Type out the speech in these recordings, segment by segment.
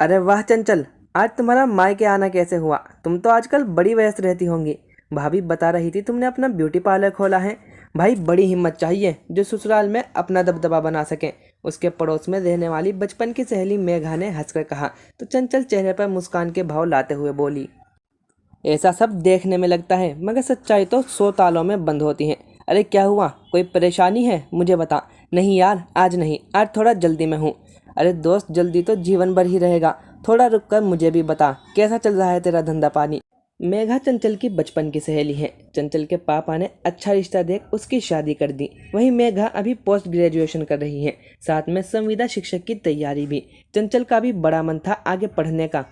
अरे वाह चंचल, आज तुम्हारा मायके आना कैसे हुआ? तुम तो आजकल बड़ी व्यस्त रहती होंगी। भाभी बता रही थी तुमने अपना ब्यूटी पार्लर खोला है। भाई बड़ी हिम्मत चाहिए जो ससुराल में अपना दबदबा बना सके। उसके पड़ोस में रहने वाली बचपन की सहेली मेघा ने हंसकर कहा तो चंचल चेहरे पर मुस्कान के भाव लाते हुए बोली, ऐसा सब देखने में लगता है मगर सच्चाई तो 100 तालों में बंद होती है। अरे क्या हुआ, कोई परेशानी है? मुझे बता। नहीं यार, आज नहीं, आज थोड़ा जल्दी में हूँ। अरे दोस्त, जल्दी तो जीवन भर ही रहेगा, थोड़ा रुक कर मुझे भी बता कैसा चल रहा है तेरा धंधा पानी। मेघा चंचल की बचपन की सहेली है। चंचल के पापा ने अच्छा रिश्ता देख उसकी शादी कर दी। वहीं मेघा अभी पोस्ट ग्रेजुएशन कर रही है, साथ में संविदा शिक्षक की तैयारी भी। चंचल का भी बड़ा मन था आगे पढ़ने का,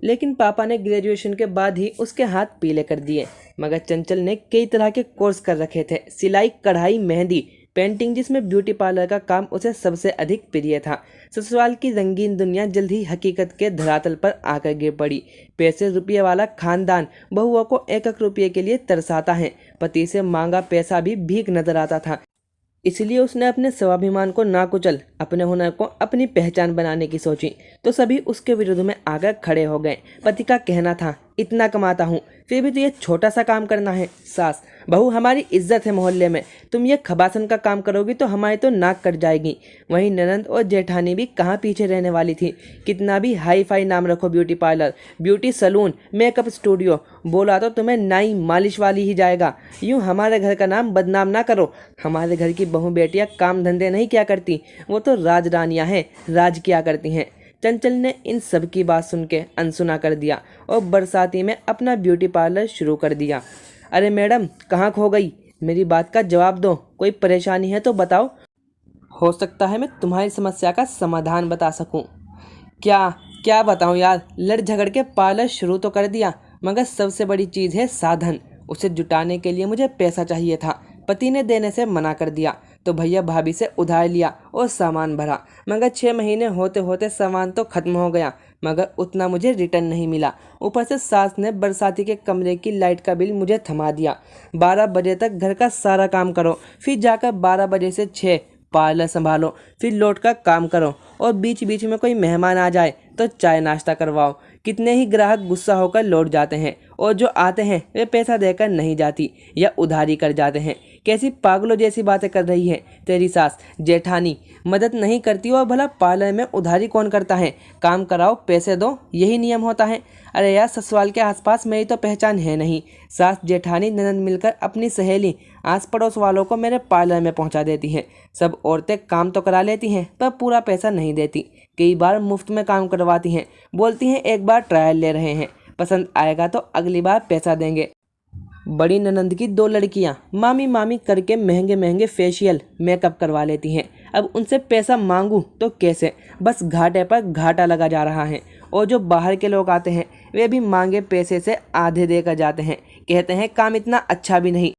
लेकिन पापा ने ग्रेजुएशन के बाद ही उसके हाथ पीले कर दिए। मगर चंचल ने कई तरह के कोर्स कर रखे थे, सिलाई, कढ़ाई, मेहंदी, पेंटिंग, जिसमें ब्यूटी पार्लर का काम उसे सबसे अधिक प्रिय था। ससुराल की रंगीन दुनिया जल्द ही हकीकत के धरातल पर आकर गिर पड़ी। पैसे रुपये वाला खानदान बहुओं को एक एक रुपये के लिए तरसाता है। पति से मांगा पैसा भी भीख नजर आता था। इसलिए उसने अपने स्वाभिमान को ना कुचल अपने हुनर को अपनी पहचान बनाने की सोची तो सभी उसके विरुद्ध में आकर खड़े हो गए। पति का कहना था, इतना कमाता हूँ फिर भी तो ये छोटा सा काम करना है। सास, बहू हमारी इज्जत है मोहल्ले में, तुम ये खबासन का काम करोगी तो हमारी तो नाक कट जाएगी। वहीं ननंद और जेठानी भी कहाँ पीछे रहने वाली थी। कितना भी हाई फाई नाम रखो, beauty parlour, beauty salon, makeup studio, बोला तो तुम्हें नाई मालिश वाली ही जाएगा। यूँ हमारे घर का नाम बदनाम ना करो। हमारे घर की बहू बेटियाँ काम धंधे नहीं क्या करती, वो तो राज रानियाँ हैं, राज किया करती हैं। चंचल ने इन सब की बात सुन के अनसुना कर दिया और बरसाती में अपना ब्यूटी पार्लर शुरू कर दिया। अरे मैडम, कहाँ खो गई? मेरी बात का जवाब दो, कोई परेशानी है तो बताओ, हो सकता है मैं तुम्हारी समस्या का समाधान बता सकूं। क्या क्या बताऊं यार, लड़ झगड़ के पार्लर शुरू तो कर दिया मगर सबसे बड़ी चीज़ है साधन। उसे जुटाने के लिए मुझे पैसा चाहिए था, पति ने देने से मना कर दिया तो भैया भाभी से उधार लिया और सामान भरा। मगर 6 महीने होते होते सामान तो खत्म हो गया मगर उतना मुझे रिटर्न नहीं मिला। ऊपर से सास ने बरसाती के कमरे की लाइट का बिल मुझे थमा दिया। 12 बजे तक घर का सारा काम करो, फिर जाकर 12 बजे से 6 पार्लर संभालो, फिर लौट कर काम करो और बीच बीच में कोई मेहमान आ जाए तो चाय नाश्ता करवाओ। कितने ही ग्राहक गुस्सा होकर लौट जाते हैं और जो आते हैं वे पैसा देकर नहीं जाती या उधारी कर जाते हैं। कैसी पागलों जैसी बातें कर रही है तेरी सास। जेठानी मदद नहीं करती और भला पार्लर में उधारी कौन करता है? काम कराओ, पैसे दो, यही नियम होता है। अरे यार, ससुराल के आसपास मेरी तो पहचान है नहीं। सास, जेठानी, ननद मिलकर अपनी सहेली, आस पड़ोस वालों को मेरे पार्लर में पहुंचा देती हैं। सब औरतें काम तो करा लेती हैं पर पूरा पैसा नहीं देती। कई बार मुफ्त में काम करवाती हैं, बोलती हैं एक बार ट्रायल ले रहे हैं, पसंद आएगा तो अगली बार पैसा देंगे। बड़ी ननंद की 2 लड़कियां मामी मामी करके महंगे महंगे फेशियल, मेकअप करवा लेती हैं। अब उनसे पैसा मांगूं तो कैसे? बस घाटे पर घाटा लगा जा रहा है। और जो बाहर के लोग आते हैं वे भी मांगे पैसे से आधे देकर जाते हैं, कहते हैं काम इतना अच्छा भी नहीं।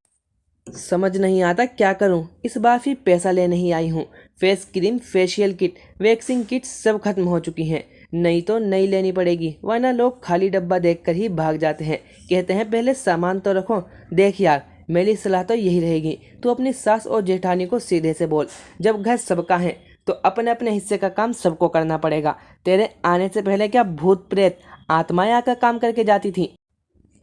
समझ नहीं आता क्या करूं, इस बार फिर पैसा लेने ही आई हूं। Face cream, facial kit, waxing kit सब खत्म हो चुकी हैं। नई तो नई लेनी पड़ेगी, वरना लोग खाली डब्बा देखकर ही भाग जाते हैं। कहते हैं पहले सामान तो रखो। देख यार, मेरी सलाह तो यही रहेगी, तू अपनी सास और जेठानी को सीधे से बोल, जब घर सबका है तो अपने अपने हिस्से का काम सबको करना पड़ेगा। तेरे आने से पहले क्या भूत प्रेत आत्माएं आकर काम करके जाती थी?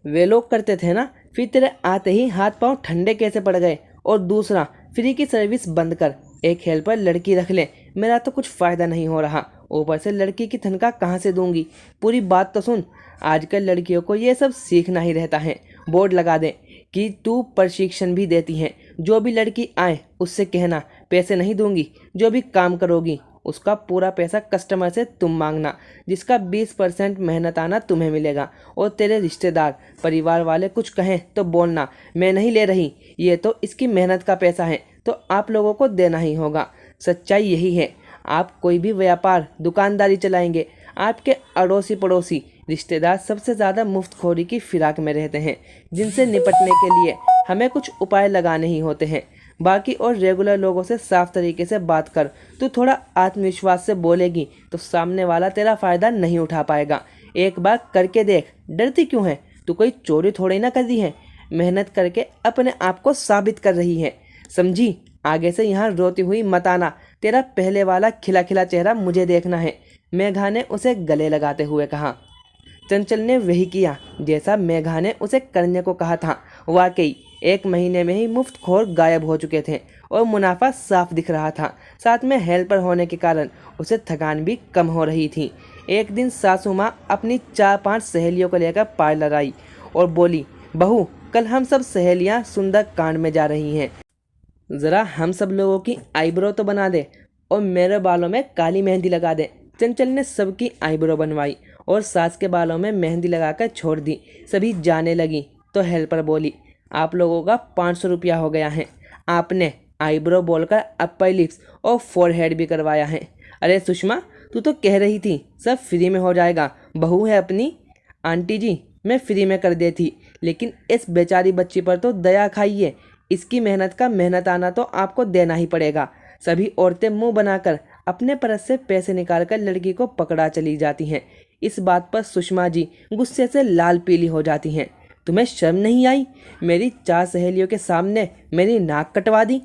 वे लोग करते थे ना, फिर तेरे आते ही हाथ पांव ठंडे कैसे पड़ गए? और दूसरा, फ्री की सर्विस बंद कर, एक हेल्पर लड़की रख ले। मेरा तो कुछ फ़ायदा नहीं हो रहा, ऊपर से लड़की की तनख्वाह कहाँ से दूंगी? पूरी बात तो सुन। आजकल लड़कियों को ये सब सीखना ही रहता है। बोर्ड लगा दे कि तू प्रशिक्षण भी देती है। जो भी लड़की आए उससे कहना पैसे नहीं दूंगी, जो भी काम करोगी उसका पूरा पैसा कस्टमर से तुम मांगना, जिसका 20% मेहनत आना तुम्हें मिलेगा। और तेरे रिश्तेदार परिवार वाले कुछ कहें तो बोलना मैं नहीं ले रही, ये तो इसकी मेहनत का पैसा है, तो आप लोगों को देना ही होगा। सच्चाई यही है। आप कोई भी व्यापार दुकानदारी चलाएंगे, आपके अड़ोसी पड़ोसी रिश्तेदार सबसे ज़्यादा मुफ्तखोरी की फिराक में रहते हैं, जिनसे निपटने के लिए हमें कुछ उपाय लगाने ही होते हैं। बाकी और रेगुलर लोगों से साफ तरीके से बात कर। तू थोड़ा आत्मविश्वास से बोलेगी तो सामने वाला तेरा फ़ायदा नहीं उठा पाएगा। एक बार करके देख, डरती क्यों है? तू कोई चोरी थोड़ी ना कर रही है, मेहनत करके अपने आप को साबित कर रही है, समझी? आगे से यहाँ रोती हुई मत आना। तेरा पहले वाला खिला खिला चेहरा मुझे देखना है। मेघा ने उसे गले लगाते हुए कहा। चंचल ने वही किया जैसा मेघा ने उसे करने को कहा था। वाकई 1 महीने में ही मुफ्तखोर गायब हो चुके थे और मुनाफा साफ दिख रहा था। साथ में हेल्पर होने के कारण उसे थकान भी कम हो रही थी। एक दिन सासू माँ अपनी 4-5 सहेलियों को लेकर पार्लर आई और बोली, बहू कल हम सब सहेलियाँ सुंदर कांड में जा रही हैं, ज़रा हम सब लोगों की आईब्रो तो बना दे और मेरे बालों में काली मेहंदी लगा दे। चंचल ने सबकी आईब्रो बनवाई और सास के बालों में मेहंदी लगाकर छोड़ दी। सभी जाने लगी तो हेल्पर बोली, आप लोगों का 500 रुपया हो गया है। आपने आईब्रो बोलकर अपर लिप्स और फोरहेड भी करवाया है। अरे सुषमा, तू तो कह रही थी सब फ्री में हो जाएगा, बहू है अपनी। आंटी जी मैं फ्री में कर देती, लेकिन इस बेचारी बच्ची पर तो दया खाइए। इसकी मेहनत का मेहनताना तो आपको देना ही पड़ेगा। सभी औरतें मुंह बनाकर अपने परस से पैसे निकालकर लड़की को पकड़ा चली जाती हैं। इस बात पर सुषमा जी गुस्से से लाल पीली हो जाती हैं। तुम्हें शर्म नहीं आई? मेरी 4 सहेलियों के सामने मेरी नाक कटवा दी।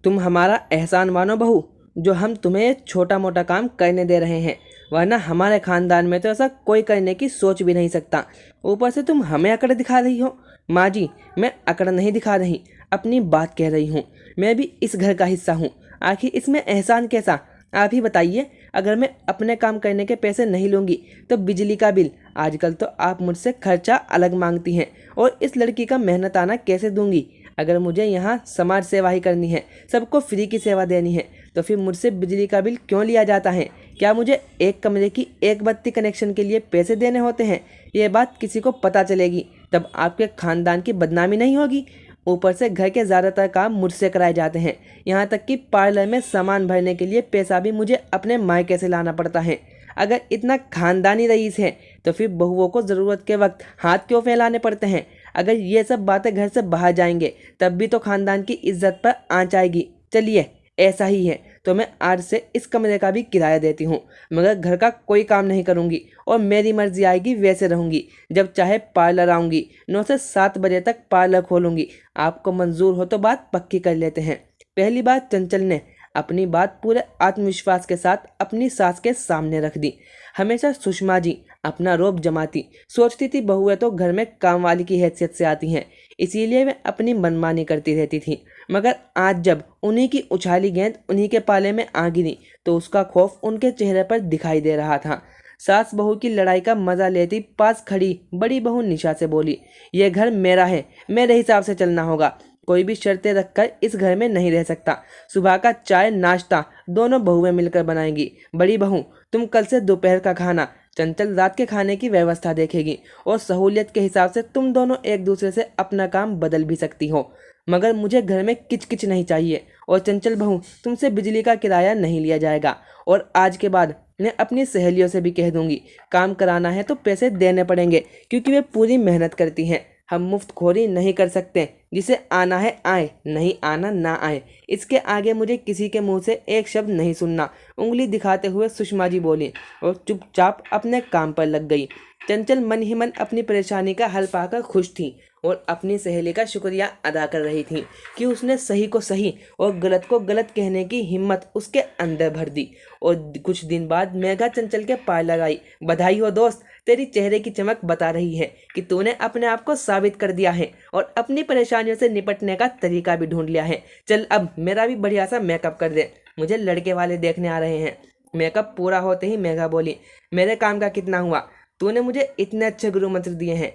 तुम हमारा एहसान मानो बहू, जो हम तुम्हें छोटा मोटा काम करने दे रहे हैं, वरना हमारे खानदान में तो ऐसा कोई करने की सोच भी नहीं सकता। ऊपर से तुम हमें अकड़ दिखा रही हो। माँ जी मैं अकड़ नहीं दिखा रही, अपनी बात कह रही हूँ। मैं भी इस घर का हिस्सा हूँ, आखिर इसमें एहसान कैसा? आप ही बताइए। अगर मैं अपने काम करने के पैसे नहीं लूँगी तो बिजली का बिल, आजकल तो आप मुझसे खर्चा अलग मांगती हैं, और इस लड़की का मेहनताना कैसे दूंगी? अगर मुझे यहाँ समाज सेवा ही करनी है, सबको फ्री की सेवा देनी है, तो फिर मुझसे बिजली का बिल क्यों लिया जाता है? क्या मुझे एक कमरे की एक बत्ती कनेक्शन के लिए पैसे देने होते हैं? ये बात किसी को पता चलेगी तब आपके खानदान की बदनामी नहीं होगी। ऊपर से घर के ज़्यादातर काम मुझसे कराए जाते हैं, यहाँ तक कि पार्लर में सामान भरने के लिए पैसा भी मुझे अपने मायके से लाना पड़ता है। अगर इतना खानदानी रईस है तो फिर बहुओं को ज़रूरत के वक्त हाथ क्यों फैलाने पड़ते हैं? अगर ये सब बातें घर से बाहर जाएंगे तब भी तो खानदान की इज्जत पर आंच आएगी। चलिए ऐसा ही है तो मैं आज से इस कमरे का भी किराया देती हूँ, मगर घर का कोई काम नहीं करूँगी और मेरी मर्जी आएगी वैसे रहूँगी। जब चाहे पार्लर आऊँगी, 9 से 7 बजे तक पार्लर खोलूँगी। आपको मंजूर हो तो बात पक्की कर लेते हैं। पहली बार चंचल ने अपनी बात पूरे आत्मविश्वास के साथ अपनी सास के सामने रख दी। हमेशा सुषमा जी अपना रोब जमाती, सोचती थी बहुएं तो घर में काम वाली की हैसियत से आती हैं, इसीलिए वे अपनी मनमानी करती रहती थी। मगर आज जब उन्हीं की उछाली गेंद उन्हीं के पाले में आ गिरी तो उसका खौफ उनके चेहरे पर दिखाई दे रहा था। सास बहू की लड़ाई का मजा लेती पास खड़ी बड़ी बहू निशा से बोली, यह घर मेरा है, मेरे हिसाब से चलना होगा। कोई भी शर्तें रखकर इस घर में नहीं रह सकता। सुबह का चाय नाश्ता दोनों बहुएं मिलकर बनाएंगी। बड़ी बहू तुम कल से दोपहर का खाना, चंचल रात के खाने की व्यवस्था देखेगी, और सहूलियत के हिसाब से तुम दोनों एक दूसरे से अपना काम बदल भी सकती हो। मगर मुझे घर में किचकिच नहीं चाहिए। और चंचल बहू तुमसे बिजली का किराया नहीं लिया जाएगा। और आज के बाद मैं अपनी सहेलियों से भी कह दूंगी, काम कराना है तो पैसे देने पड़ेंगे, क्योंकि वे पूरी मेहनत करती हैं। हम मुफ्तखोरी नहीं कर सकते। जिसे आना है आए, नहीं आना ना आए। इसके आगे मुझे किसी के मुंह से एक शब्द नहीं सुनना, उंगली दिखाते हुए सुषमा जी बोली और चुपचाप अपने काम पर लग गई। चंचल मन ही मन अपनी परेशानी का हल पाकर खुश थी और अपनी सहेली का शुक्रिया अदा कर रही थी कि उसने सही को सही और गलत को गलत कहने की हिम्मत उसके अंदर भर दी। और कुछ दिन बाद मेघा चंचल के पार्लर आई। बधाई हो दोस्त, तेरी चेहरे की चमक बता रही है कि तूने अपने आप को साबित कर दिया है और अपनी परेशानियों से निपटने का तरीका भी ढूंढ लिया है। चल अब मेरा भी बढ़िया सा मेकअप कर दे, मुझे लड़के वाले देखने आ रहे हैं। मेकअप पूरा होते ही मेघा बोली, मेरे काम का कितना हुआ? तूने मुझे इतने अच्छे गुरु मंत्र दिए हैं,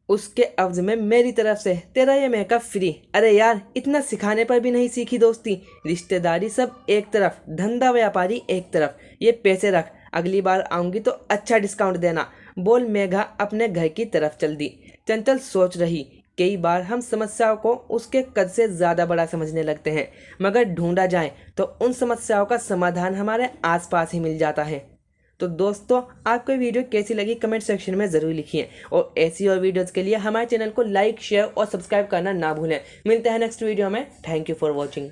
उसके अवज में मेरी तरफ से तेरा ये मेकअप फ्री। अरे यार, इतना सिखाने पर भी नहीं सीखी दोस्ती। रिश्तेदारी सब एक तरफ, धंधा व्यापारी एक तरफ। ये पैसे रख, अगली बार आऊंगी तो अच्छा डिस्काउंट देना, बोल मेघा अपने घर की तरफ चल दी। चंचल सोच रही, कई बार हम समस्याओं को उसके कद से ज़्यादा बड़ा समझने लगते हैं, मगर ढूंढा जाए तो उन समस्याओं का समाधान हमारे आसपास ही मिल जाता है। तो दोस्तों, आपको वीडियो कैसी लगी कमेंट सेक्शन में ज़रूर लिखिए, और ऐसी और वीडियोस के लिए हमारे चैनल को लाइक, शेयर और सब्सक्राइब करना ना भूलें। मिलते हैं नेक्स्ट वीडियो में। Thank you for watching.